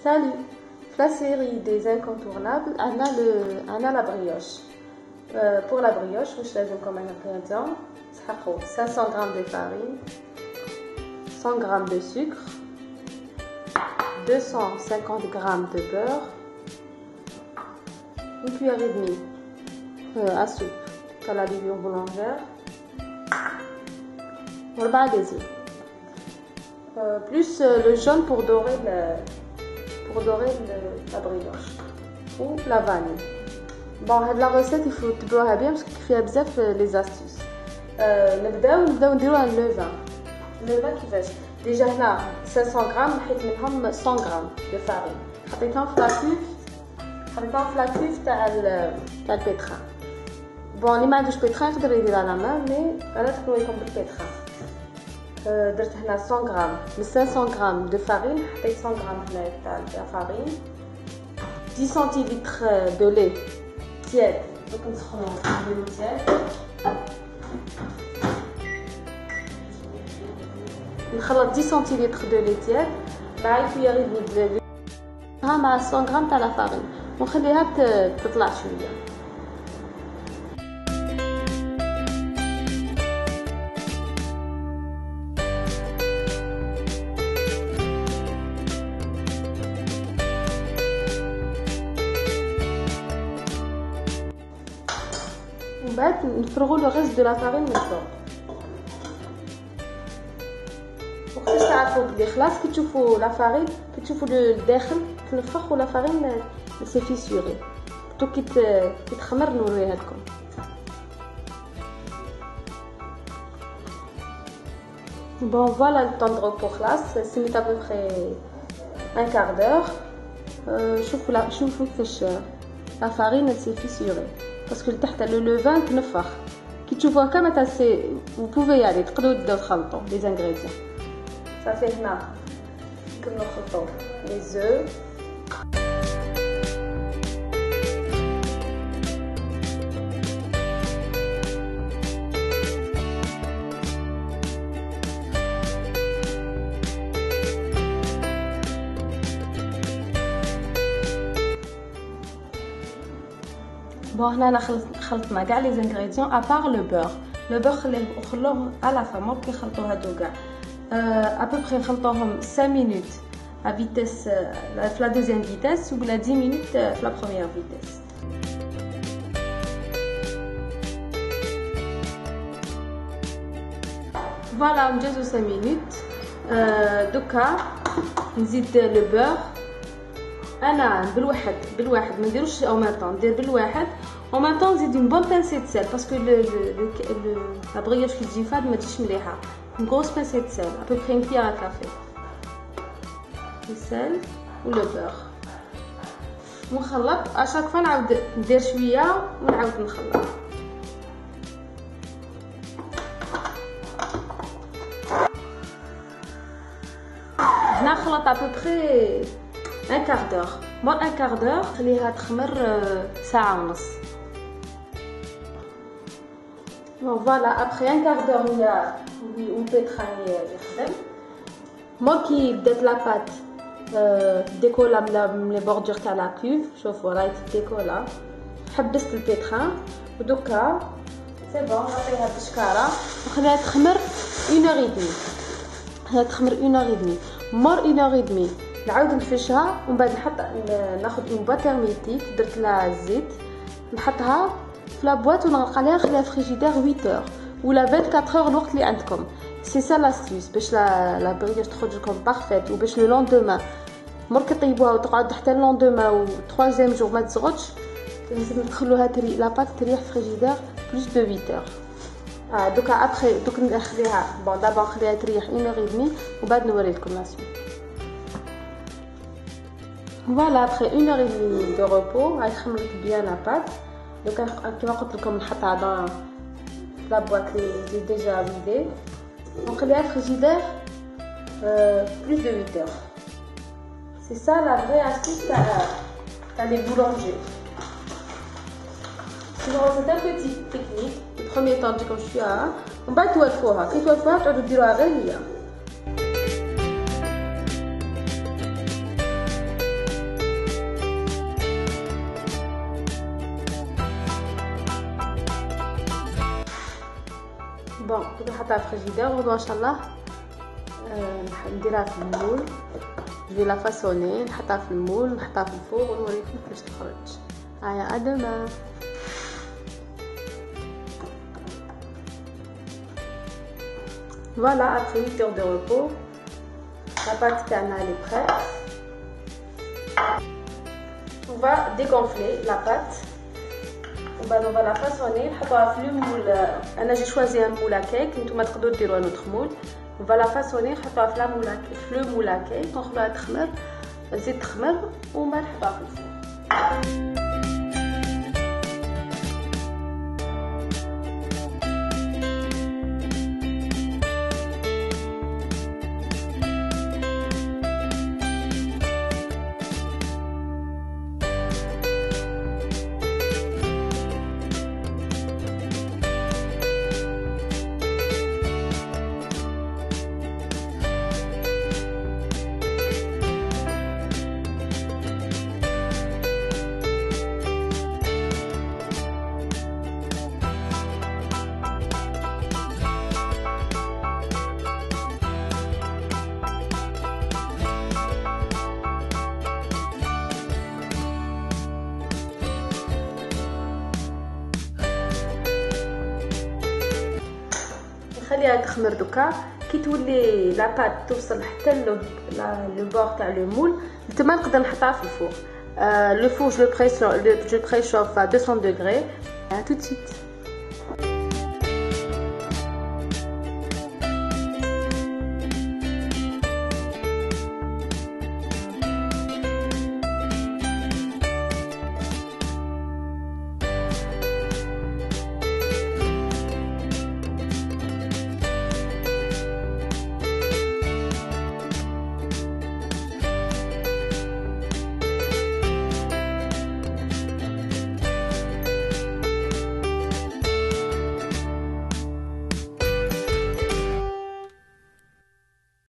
Salut! La série des incontournables, on a la brioche. Pour la brioche, je vais comme un ingrédient 500 g de farine, 100 g de sucre, 250 g de beurre, une cuillère et demie à soupe de la levure boulangère, 4 des œufs, plus le jaune pour dorer la brioche ou la vanille. Bon, la recette il faut تبعوها bien parce qu'il فيها بزاف les astuces. نبداو نديرو un levain. levain كيفاش؟ ديجا هنا 500 غرام نحيت منهم 100 غرام de farine. حطيتهم في لاكوف تاع البيتران. بون اللي ما عندوش بيتران يقدر يدير على مان مي انا تكونيكم بالبيتران. درت هنا 100 غرام من 500 غرام دو فارين حطيت 100 غرام هنا تاع فارين 10 سنتيلتر دو لي تياد دوك نسخنو لو تياد نخلط 10 سنتيلتر دو لي تياد مع كويار دمي د لو مع 100 غرام تاع لا فارين ونخليها تطلع شويه. ومن بعد نفرغوا لو ريست دو لا فارين من الفوق. وقتاش تعرفوا بلي خلاص كي تشوفوا لا فارين كي تشوفوا الداخل تنفخ ولا فارين سي فيسوري دوك كي تخمر نوريها لكم. Bon voilà le temps de repos خلاص سميت à peu près un quart d'heure. شوفوا كيفاش لا فارين سي فيسوري باسكو تحت لو لوفان تنفخ. كي تشوفوها كما تاع سي vous pouvez y aller تقدروا تبداو تخلطوا لي زانغريديون. صافي هنا نكملوا نخلطوا لي زو Bon, هنا أنا خلطنا كاع لي زانغريديون ابار لو بور. لو بور خلوه على فما كي نخلطوا هادو كاع ابوبري نخلطوهم 5 مينوت à vitesse في لا دوزيام فيتاس ولا 10 مينوت في لا بروميير فيتاس. فوالا نجازو 5 مينوت. دوكا نزيد لو بور. انا بالواحد ما نديروش او ميم طون ندير بالواحد او ميم طون نزيد اون بون بانسي د سيل باسكو لا بريوش كي تجي فاد ما تجيش مليحه. اون غروس بانسي د سيل ابوبري اون كويار كافي السيل و لو بور ونخلط اشاك فوا نعاود ندير شويه ونعاود نخلط. هنا خلط ابوبري un quart d'heure. Bon, un quart d'heure خليها تخمر ساعة ونص. Bon voilà, après un quart d'heure il y a un pétrin يخدم. Moi qui بدات لا بات ديكولا من لي بوردور تاع لا كوف شوفوا راهي ديكولا حبست البيتران ودوكا سي بون نعطيها بشكاره ونخليها تخمر 1 heure et demie. هي تخمر 1 heure et demie. مور 1 heure et demie نعاود نفشها ومن بعد ناخذ اون بواط هرميتيك درت لها الزيت نحطها في لا بواط ونغلق عليها نخليها في فريجيدير 8 اور ولا 24 اور الوقت اللي عندكم. سي سا لاستيس باش لا بريوش تخرج لكم بارفيت وباش لو لوندومان مرك طيبوها وتقعد حتى لوندومان و 3 جور ما تزغدش لازم تخلوها لا بات تريح في فريجيدير بلوس دو 8 اور. دوكا ابري دوك نخليها بون دابا نخليها تريح 1 اور et demie وبعد نوري لكم لا سويت. Voilà, après 1 heure et demie de repos, elle خمرت bien la pâte. Donc كما قلت لكم نحطها dans la boîte que j'ai déjà vidée. ونخليها في frigidaire plus de 8 heures. C'est ça la vraie astuce t'as les boulangers. C'est un petit technique. Le premier temps تجيكم شويه ومن بعد توقفوها. كي توقفوها تعودوا ديروها غير هي. بون كنت نحطها في الفريجيدير وما شاء الله نديرها في المول. جو لا فاسوني نحطها في المول نحطها في الفوق ونوريكم كيفاش تخرج. هيا ادما. Voilà, après 8 heures de repos, la pâte tana elle est prête. On va dégonfler la pâte. On va la façonner. J'ai choisi un moule à cake. Vous pouvez dire un autre moule. On va la façonner. Le moule à cake. On va la تخمر وما نحطها في الفرن. نخليها تخمر دوكا. كي تولي لا بات توصل حتى لو بور تاع لو مول تما نقدر نحطها في الفوق. لو فور جو بريشوف à 200 degrés. À tout de suite.